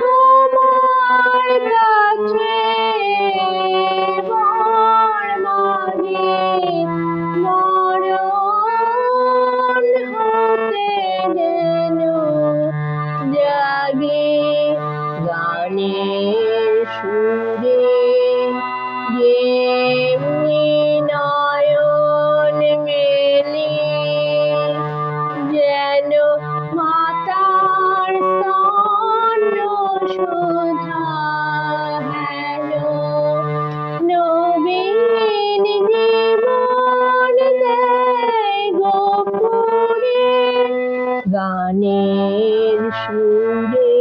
তোমার কাছে বর মাগে মরণ হতে যেন জাগে গানের সুরে যেমনি নয়ন মেলে যেন মাতার স্তন্য সুধা হেন নবীন জীবন দেয় গোপুরে গানের সুরে।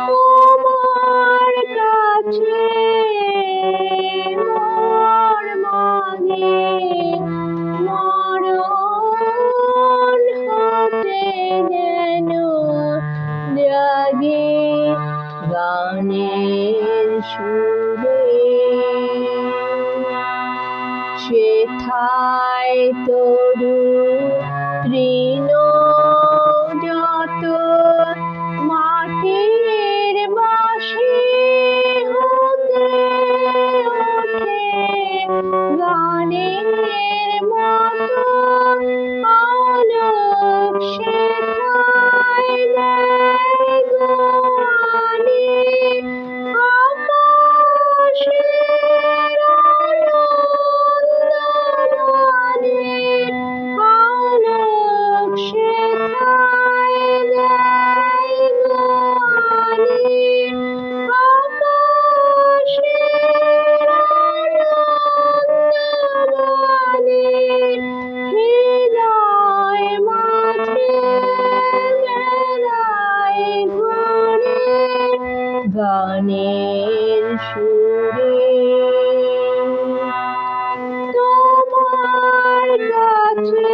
তোমার কাছে বর মাগে মরণ হতে যেন জাগে গানের সুরে। সেথায় তরু তৃণ যত মাটির বাঁশি হতে ওঠে গানের মতো আলোক সেথায় দেয় গো আনি আকাশের আনন্দগানে আলোক সেথায় দেয় গো আনি আকাশের আনন্দগানে হৃদয় মাঝে বেড়ায় ঘুরে গানের সুরে। তোমার কাছে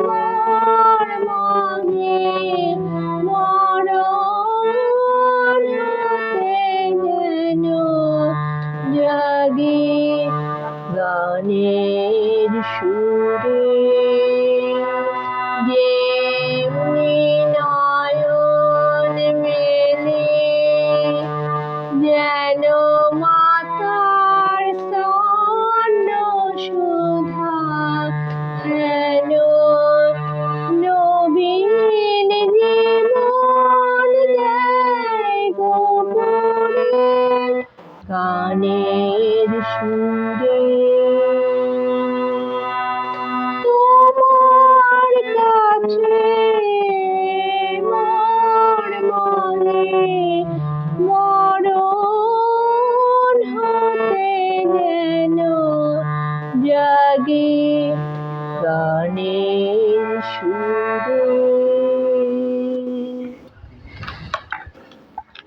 বর মাগে মরণ হতে যেন জাগে গানের সুরে যেমনি নয়ন মেলে যেন মাতার স্তন্য সুধা হেন নবীন জীবন দেয় গোপুরে গানের সুরে। তোমার কাছে বর মাগে মরণ হতে যেন জাগে গানের সুরে।